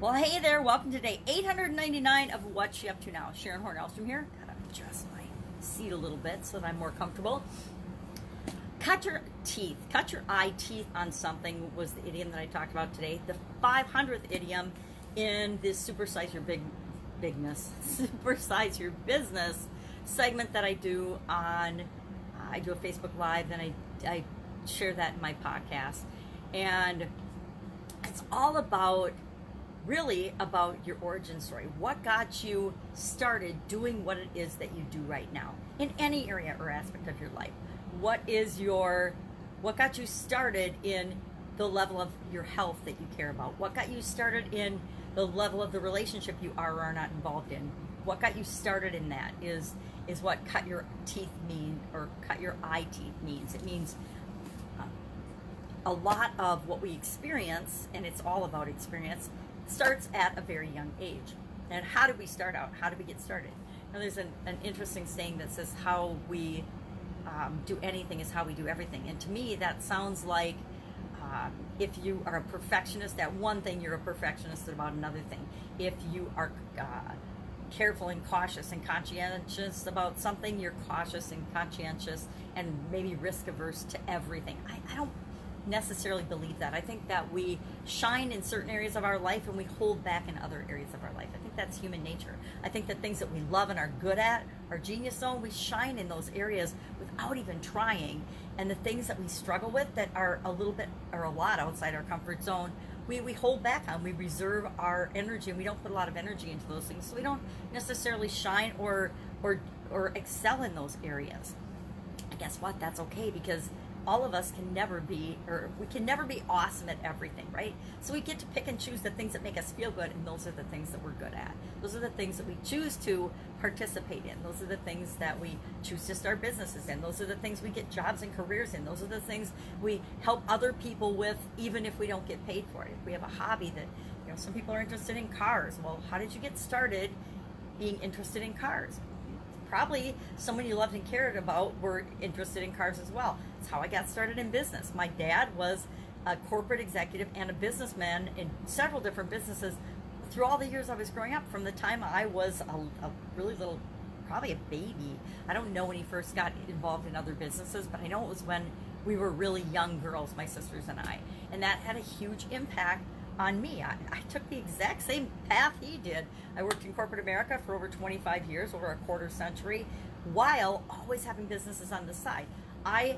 Well, hey there, welcome to day 899 of What's She Up To Now. Sharon Horne-Ellstrom here. Gotta adjust my seat a little bit so that I'm more comfortable. Cut your eye teeth on something was the idiom that I talked about today. The 500th idiom in this Supersize Your Supersize Your Business segment that I do on, I do a Facebook Live, and I share that in my podcast. And it's all about, really about your origin story. What got you started doing what it is that you do right now in any area or aspect of your life? What got you started in the level of your health that you care about? What got you started in the level of the relationship you are or are not involved in? What got you started in that is what cut your teeth mean, or cut your eye teeth means. It means a lot of what we experience, and it's all about experience, starts at a very young age. And how do we start out? How do we get started? Now, there's an interesting saying that says how we do anything is how we do everything. And to me, that sounds like if you are a perfectionist at one thing, you're a perfectionist about another thing. If you are careful and cautious and conscientious about something, you're cautious and conscientious and maybe risk averse to everything. I don't necessarily believe that. I think that we shine in certain areas of our life and we hold back in other areas of our life. I think that's human nature. I think that things that we love and are good at, our genius zone, we shine in those areas without even trying. And the things that we struggle with that are a little bit or a lot outside our comfort zone, we hold back on. We reserve our energy, and we don't put a lot of energy into those things. So we don't necessarily shine or excel in those areas. And guess what? That's okay, because all of us can never be, or we can never be awesome at everything, right? So we get to pick and choose the things that make us feel good, and those are the things that we're good at. Those are the things that we choose to participate in. Those are the things that we choose to start businesses in. Those are the things we get jobs and careers in. Those are the things we help other people with, even if we don't get paid for it. If we have a hobby that, some people are interested in cars. Well, how did you get started being interested in cars? Probably someone you loved and cared about were interested in cars as well. It's how I got started in business. My dad was a corporate executive and a businessman in several different businesses through all the years I was growing up, from the time I was a really little, probably a baby. I don't know when he first got involved in other businesses, but I know it was when we were really young girls, my sisters and I. And that had a huge impact on me. I took the exact same path he did. I worked in corporate America for over 25 years, over a quarter century, while always having businesses on the side. I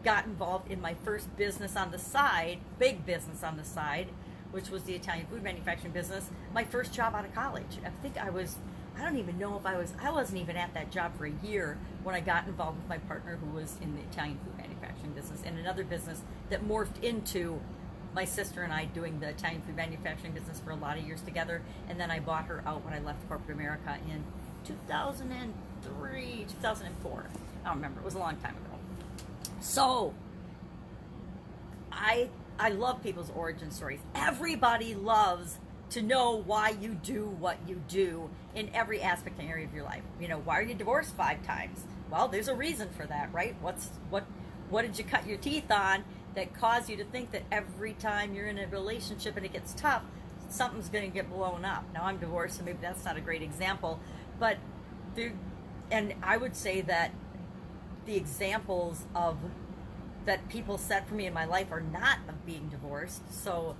got involved in my first business on the side, big business on the side, which was the Italian food manufacturing business, my first job out of college. I don't even know if I wasn't even at that job for a year when I got involved with my partner, who was in the Italian food manufacturing business, and another business that morphed into my sister and I doing the Italian food manufacturing business for a lot of years together. And then I bought her out when I left corporate America in 2003, 2004. I don't remember. It was a long time ago. So I love people's origin stories. Everybody loves to know why you do what you do in every aspect and area of your life. Why are you divorced 5 times? Well, there's a reason for that, right? What did you cut your teeth on that cause you to think that every time you're in a relationship and it gets tough, something's going to get blown up? Now, I'm divorced, so maybe that's not a great example, but and I would say that the examples that people set for me in my life are not of being divorced. So,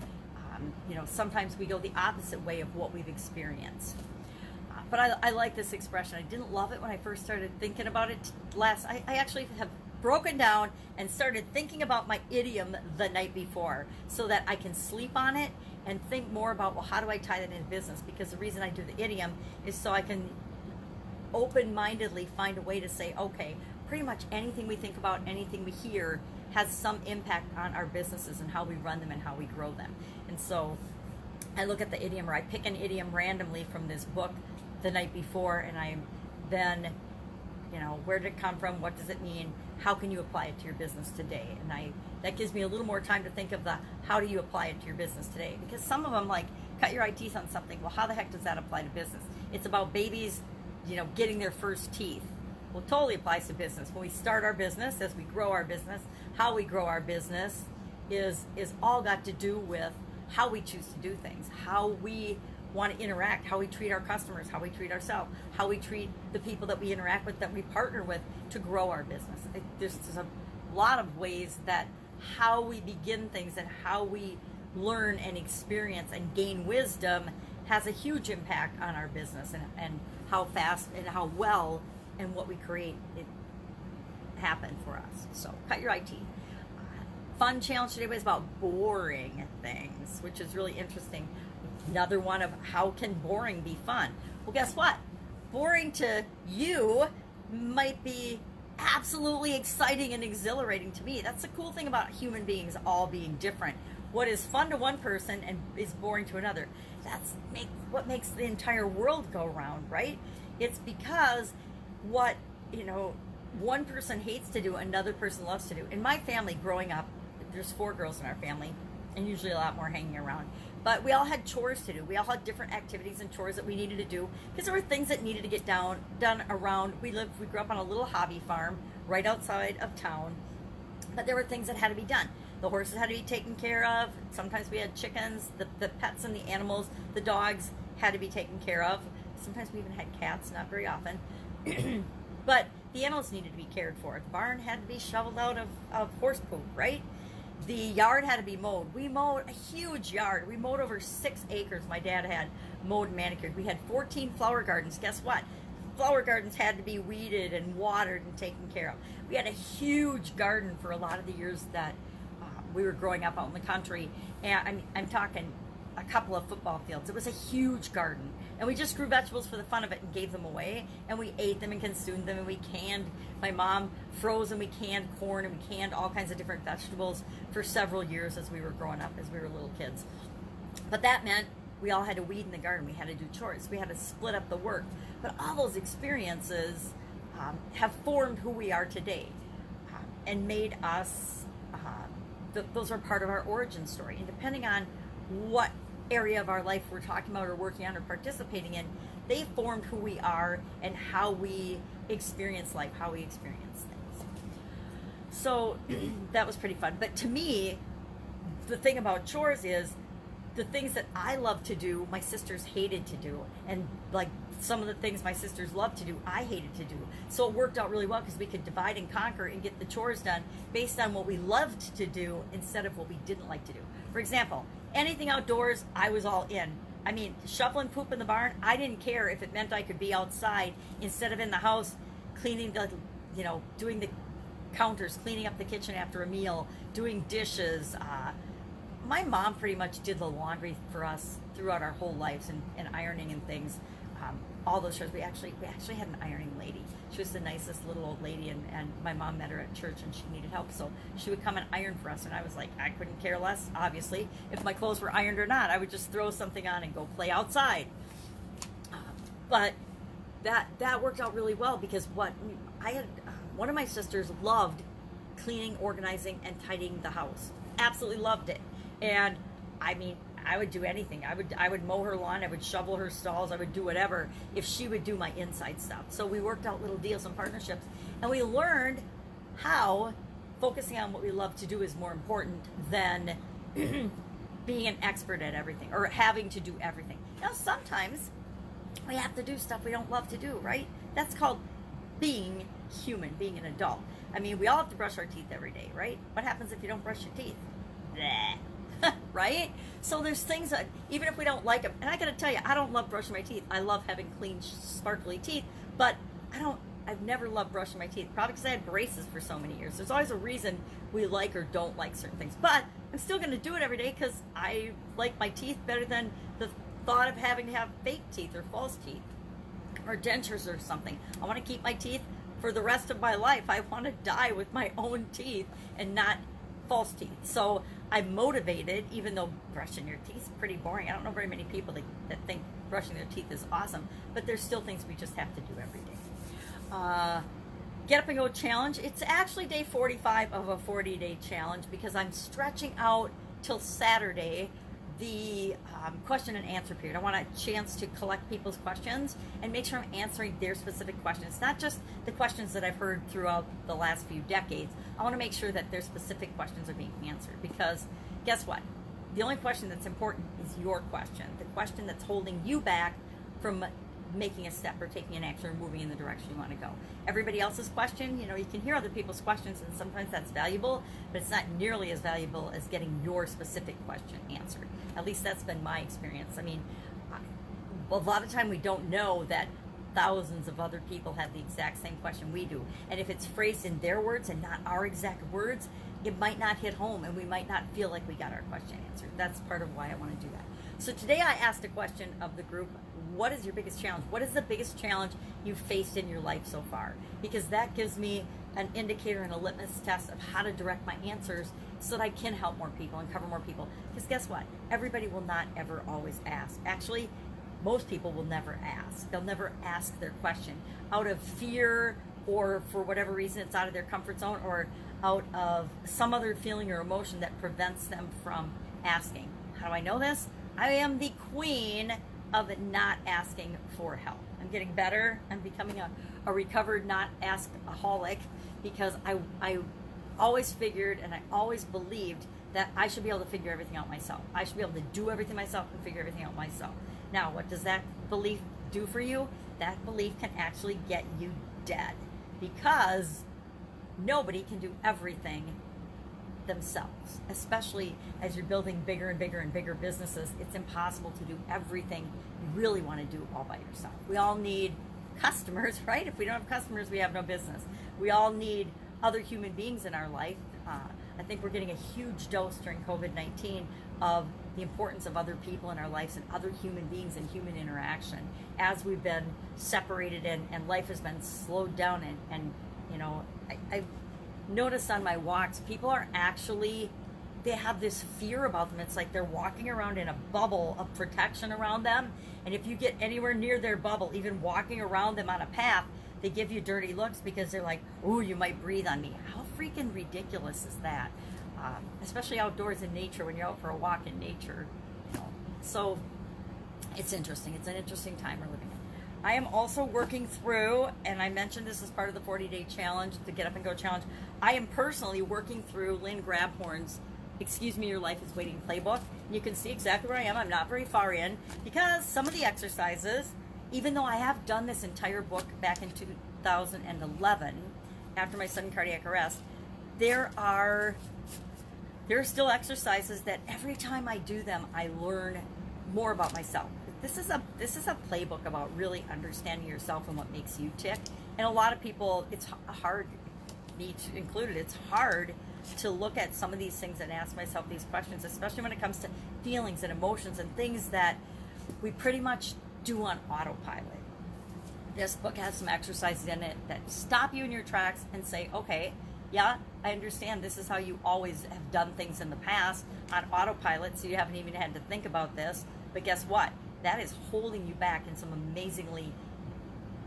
sometimes we go the opposite way of what we've experienced. But I like this expression. I didn't love it when I first started thinking about it I actually have broken down and started thinking about my idiom the night before so that I can sleep on it and think more about, well, how do I tie that into business? Because the reason I do the idiom is so I can open-mindedly find a way to say, okay, pretty much anything we think about, anything we hear has some impact on our businesses and how we run them and how we grow them. And so I look at the idiom, or I pick an idiom randomly from this book the night before, and I then, where did it come from? What does it mean? How can you apply it to your business today? And that gives me a little more time to think of the how do you apply it to your business today? Because some of them, like cut your eye teeth on something. Well, how the heck does that apply to business? It's about babies, getting their first teeth. Well, it totally applies to business. When we start our business, as we grow our business, how we grow our business is all got to do with how we choose to do things, how we want to interact, how we treat our customers, how we treat ourselves, how we treat the people that we interact with, that we partner with to grow our business. There's a lot of ways that how we begin things and how we learn and experience and gain wisdom has a huge impact on our business, and how fast and how well and what we create it happen for us. So cut your IT. Fun challenge today was about boring things, which is really interesting. Another one of how can boring be fun? Well, guess what? Boring to you might be absolutely exciting and exhilarating to me. That's the cool thing about human beings all being different. What is fun to one person and is boring to another. That's what makes the entire world go round, right? It's because what, one person hates to do, another person loves to do. In my family growing up, there's 4 girls in our family, and usually a lot more hanging around. But we all had chores to do. We all had different activities and chores that we needed to do because there were things that needed to get done around. We grew up on a little hobby farm right outside of town, but there were things that had to be done. The horses had to be taken care of. Sometimes we had chickens, the pets and the animals, the dogs had to be taken care of. Sometimes we even had cats, not very often. But the animals needed to be cared for. The barn had to be shoveled out of horse poop, right? The yard had to be mowed. We mowed a huge yard. We mowed over 6 acres. My dad had mowed and manicured. We had 14 flower gardens. Guess what? Flower gardens had to be weeded and watered and taken care of. We had a huge garden for a lot of the years that we were growing up out in the country. And I'm talking a couple of football fields. It was a huge garden. And we just grew vegetables for the fun of it and gave them away. And we ate them and consumed them. And we canned, my mom froze and we canned corn and we canned all kinds of different vegetables for several years as we were growing up, as we were little kids. But that meant we all had to weed in the garden. We had to do chores. We had to split up the work. But all those experiences have formed who we are today and made us, those are part of our origin story. And depending on what area of our life we're talking about or working on or participating in, they formed who we are and how we experience life, how we experience things. So that was pretty fun. But to me, the thing about chores is the things that I love to do, my sisters hated to do. And like some of the things my sisters loved to do, I hated to do. So it worked out really well because we could divide and conquer and get the chores done based on what we loved to do instead of what we didn't like to do. For example, anything outdoors, I was all in. I mean, shoveling poop in the barn, I didn't care if it meant I could be outside instead of in the house cleaning doing the counters, cleaning up the kitchen after a meal, doing dishes. My mom pretty much did the laundry for us throughout our whole lives and ironing and things. All those chores. We actually had an ironing lady. She was the nicest little old lady, and my mom met her at church and she needed help, so she would come and iron for us, and I was like, I couldn't care less, obviously, if my clothes were ironed or not. I would just throw something on and go play outside. But that worked out really well because one of my sisters loved cleaning, organizing, and tidying the house. Absolutely loved it. And I mean, I would do anything. I would mow her lawn, I would shovel her stalls, I would do whatever if she would do my inside stuff. So we worked out little deals and partnerships, and we learned how focusing on what we love to do is more important than being an expert at everything or having to do everything. Now, sometimes we have to do stuff we don't love to do, right? That's called being human, being an adult. I mean, we all have to brush our teeth every day, right? What happens if you don't brush your teeth? Bleh. Right? So there's things that, even if we don't like them, and I gotta tell you, I don't love brushing my teeth. I love having clean, sparkly teeth, but I've never loved brushing my teeth, probably because I had braces for so many years. There's always a reason we like or don't like certain things, but I'm still gonna do it every day because I like my teeth better than the thought of having to have fake teeth or false teeth or dentures or something. I want to keep my teeth for the rest of my life. I want to die with my own teeth and not false teeth. So I'm motivated, even though brushing your teeth is pretty boring. I don't know very many people that think brushing their teeth is awesome, but there's still things we just have to do every day. Get Up and Go challenge. It's actually day 45 of a 40-day challenge because I'm stretching out till Saturday the question and answer period. I want a chance to collect people's questions and make sure I'm answering their specific questions. It's not just the questions that I've heard throughout the last few decades. I want to make sure that their specific questions are being answered because guess what? The only question that's important is your question, the question that's holding you back from making a step or taking an action or moving in the direction you want to go. Everybody else's question, you can hear other people's questions, and sometimes that's valuable, but it's not nearly as valuable as getting your specific question answered. At least that's been my experience. I mean, a lot of time we don't know that thousands of other people have the exact same question we do. And if it's phrased in their words and not our exact words, it might not hit home and we might not feel like we got our question answered. That's part of why I want to do that. So today I asked a question of the group: what is your biggest challenge? What is the biggest challenge you've faced in your life so far? Because that gives me an indicator and a litmus test of how to direct my answers so that I can help more people and cover more people. Because guess what? Everybody will not ever always ask. Actually, most people will never ask. They'll never ask their question out of fear, or for whatever reason it's out of their comfort zone, or out of some other feeling or emotion that prevents them from asking. How do I know this? I am the queen of not asking for help. I'm getting better. I'm becoming a recovered not ask-aholic, because I always figured and I always believed that I should be able to figure everything out myself. I should be able to do everything myself and figure everything out myself. Now, what does that belief do for you? That belief can actually get you dead, because nobody can do everything themselves, especially as you're building bigger and bigger and bigger businesses. It's impossible to do everything you really want to do all by yourself. We all need customers, right? If we don't have customers, we have no business. We all need other human beings in our life. I think we're getting a huge dose during COVID-19 of the importance of other people in our lives and other human beings and human interaction, as we've been separated and life has been slowed down. And I've noticed on my walks, people are actually, they have this fear about them. It's like they're walking around in a bubble of protection around them, and if you get anywhere near their bubble, even walking around them on a path, they give you dirty looks because they're like, "Ooh, you might breathe on me." How freaking ridiculous is that? Especially outdoors in nature, when you're out for a walk in nature. So it's interesting. It's an interesting time we're living in. I am also working through, and I mentioned this as part of the 40-day challenge, the Get Up and Go challenge. I am personally working through Lynn Grabhorn's Excuse Me, Your Life is Waiting playbook. You can see exactly where I am. I'm not very far in, because some of the exercises, even though I have done this entire book back in 2011, after my sudden cardiac arrest, there are still exercises that every time I do them, I learn more about myself. This is a playbook about really understanding yourself and what makes you tick. And a lot of people, it's hard, me included, it's hard to look at some of these things and ask myself these questions, especially when it comes to feelings and emotions and things that we pretty much do on autopilot. This book has some exercises in it that stop you in your tracks and say, okay, yeah, I understand this is how you always have done things in the past, on autopilot, so you haven't even had to think about this. But guess what? That is holding you back in some amazingly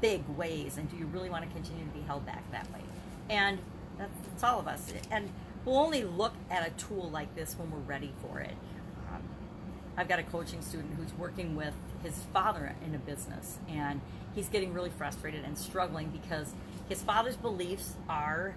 big ways. And do you really want to continue to be held back that way? And that's all of us. And we'll only look at a tool like this when we're ready for it. I've got a coaching student who's working with his father in a business, and he's getting really frustrated and struggling because his father's beliefs are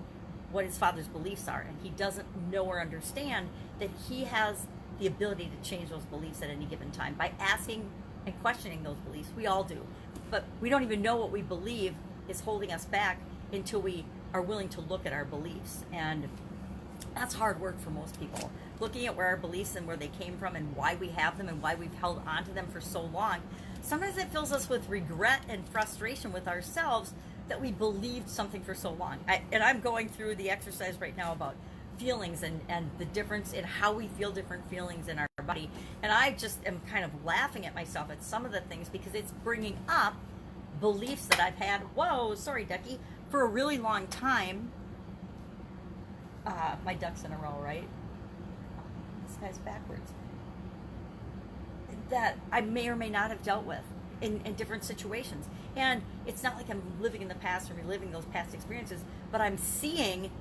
what his father's beliefs are, and he doesn't know or understand that he has the ability to change those beliefs at any given time by asking and questioning those beliefs. We all do, but we don't even know what we believe is holding us back until we are willing to look at our beliefs. And that's hard work for most people. Looking at where our beliefs and where they came from and why we have them and why we've held on to them for so long, sometimes it fills us with regret and frustration with ourselves that we believed something for so long. And I'm going through the exercise right now about feelings and the difference in how we feel different feelings in our body. And I just am kind of laughing at myself at some of the things, because it's bringing up beliefs that I've had, whoa, sorry, Ducky, for a really long time. My ducks in a row, right? This guy's backwards. That I may or may not have dealt with in different situations. And it's not like I'm living in the past or reliving those past experiences, but I'm seeing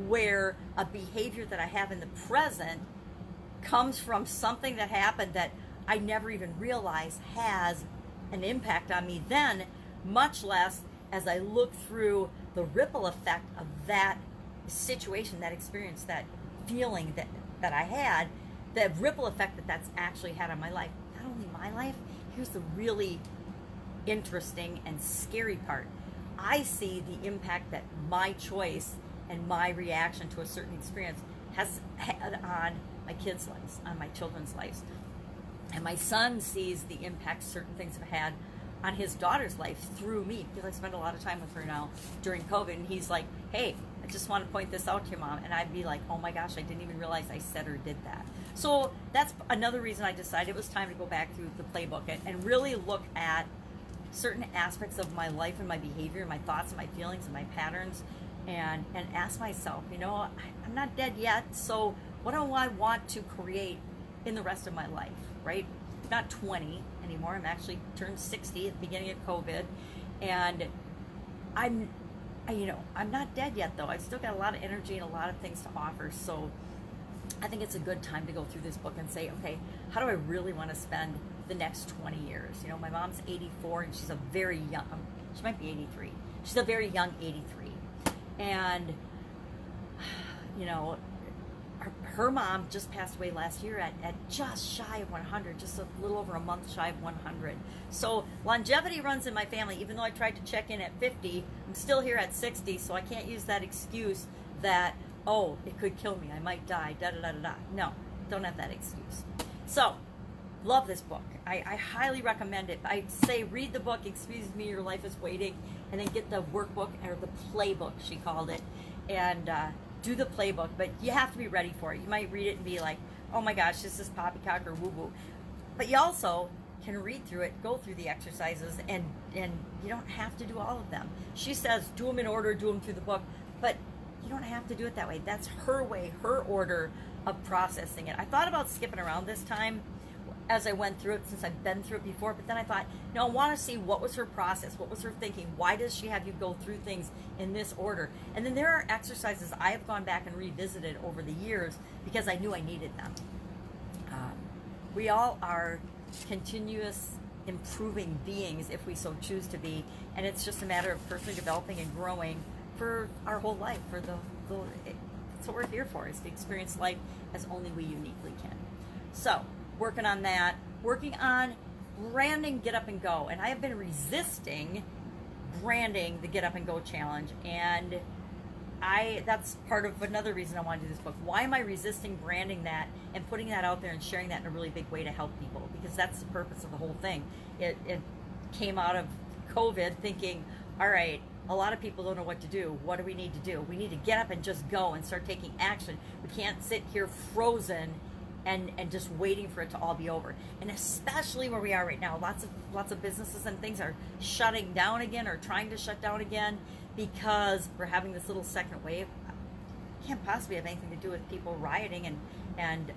where a behavior that I have in the present comes from something that happened that I never even realized has an impact on me then, much less as I look through the ripple effect of that situation, that experience, that feeling that I had, the ripple effect that that's actually had on my life. Not only my life, here's the really interesting and scary part. I see the impact that my choice and my reaction to a certain experience has had on my kids' lives, on my children's lives. And my son sees the impact certain things have had on his daughter's life through me, because I spend a lot of time with her now during COVID, and he's like, hey, I just want to point this out to you, Mom. And I'd be like, oh my gosh, I didn't even realize I said or did that. So that's another reason I decided it was time to go back through the playbook and really look at certain aspects of my life and my behavior, my thoughts and my feelings and my patterns, and ask myself, I'm not dead yet, so what do I want to create in the rest of my life, right? I'm not 20 anymore. I'm actually turned 60 at the beginning of COVID, and I'm not dead yet, though. I've still got a lot of energy and a lot of things to offer. So I think it's a good time to go through this book and say, okay, how do I really want to spend the next 20 years? My mom's 84, and she's a very young, she might be 83. She's a very young 83. And, her mom just passed away last year at just shy of 100, just a little over a month shy of 100. So longevity runs in my family. Even though I tried to check in at 50, I'm still here at 60, so I can't use that excuse that, oh, it could kill me, I might die, da-da-da-da-da. No, don't have that excuse. So, love this book. I highly recommend it. I say read the book, Excuse Me, Your Life is Waiting, and then get the workbook, or the playbook, she called it, and do the playbook. But you have to be ready for it. You might read it and be like, oh my gosh, this is poppycock or woo-woo. But you also can read through it, go through the exercises, and you don't have to do all of them. She says do them in order, do them through the book, but you don't have to do it that way. That's her way, her order of processing it. I thought about skipping around this time as I went through it, since I've been through it before, but then I thought, no, I want to see what was her process, what was her thinking, why does she have you go through things in this order? And then there are exercises I have gone back and revisited over the years because I knew I needed them. We all are continuous improving beings if we so choose to be, and it's just a matter of personally developing and growing for our whole life. That's what we're here for, is to experience life as only we uniquely can. So, working on that, working on branding Get Up and Go. And I have been resisting branding the Get Up and Go challenge, and that's part of another reason I want to do this book. Why am I resisting branding that and putting that out there and sharing that in a really big way to help people? Because that's the purpose of the whole thing. It came out of COVID thinking, all right, a lot of people don't know what to do. What do we need to do? We need to get up and just go and start taking action. We can't sit here frozen and just waiting for it to all be over. And especially where we are right now, lots of businesses and things are shutting down again, or trying to shut down again, because we're having this little second wave. It can't possibly have anything to do with people rioting and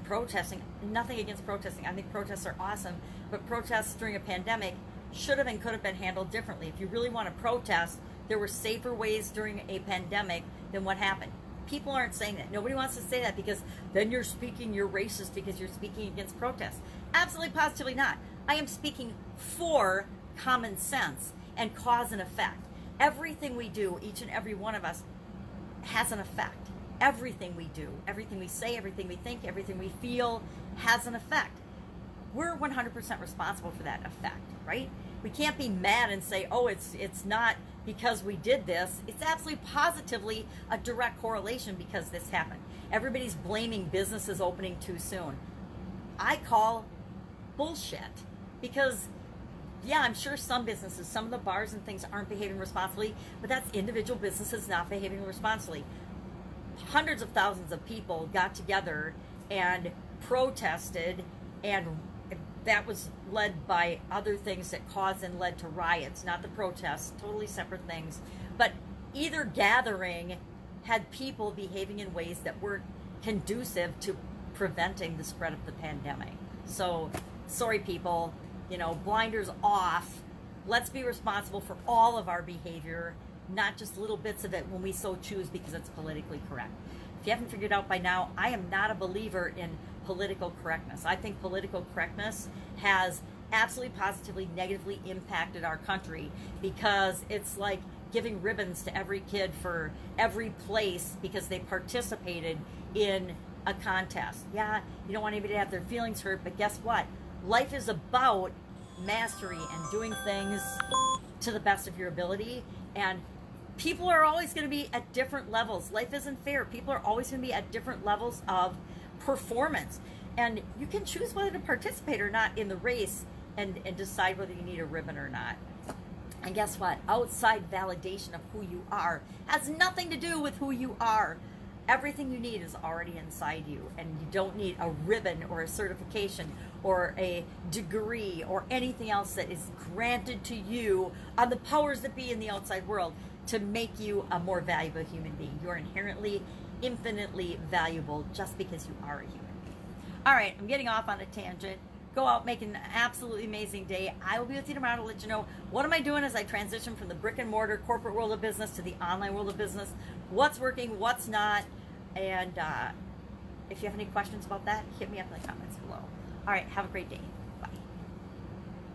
protesting. Nothing against protesting. I think protests are awesome, but protests during a pandemic should have and could have been handled differently. If you really want to protest, there were safer ways during a pandemic than what happened. People aren't saying that. Nobody wants to say that, because then you're racist because you're speaking against protests. Absolutely, positively not. I am speaking for common sense and cause and effect. Everything we do, each and every one of us, has an effect. Everything we do, everything we say, everything we think, everything we feel has an effect. We're 100% responsible for that effect, right? We can't be mad and say, oh, it's not because we did this. It's absolutely positively a direct correlation because this happened. Everybody's blaming businesses opening too soon. I call bullshit, because yeah, I'm sure some businesses, some of the bars and things aren't behaving responsibly, but that's individual businesses not behaving responsibly. Hundreds of thousands of people got together and protested, and that was led by other things that caused and led to riots, not the protests, totally separate things. But either gathering had people behaving in ways that weren't conducive to preventing the spread of the pandemic. So, sorry people, blinders off. Let's be responsible for all of our behavior, not just little bits of it when we so choose because it's politically correct. If you haven't figured out by now, I am not a believer in political correctness. I think political correctness has absolutely positively negatively impacted our country, because it's like giving ribbons to every kid for every place because they participated in a contest. Yeah, you don't want anybody to have their feelings hurt, but guess what? Life is about mastery and doing things to the best of your ability. And people are always going to be at different levels. Life isn't fair. People are always going to be at different levels of performance. And you can choose whether to participate or not in the race and decide whether you need a ribbon or not. And guess what? Outside validation of who you are has nothing to do with who you are. Everything you need is already inside you, and you don't need a ribbon or a certification or a degree or anything else that is granted to you on the powers that be in the outside world to make you a more valuable human being. You're inherently, infinitely valuable just because you are a human being. All right, I'm getting off on a tangent. Go out, make an absolutely amazing day. I will be with you tomorrow to let you know what am I doing as I transition from the brick and mortar corporate world of business to the online world of business. What's working, what's not. And if you have any questions about that, hit me up in the comments below. All right, have a great day.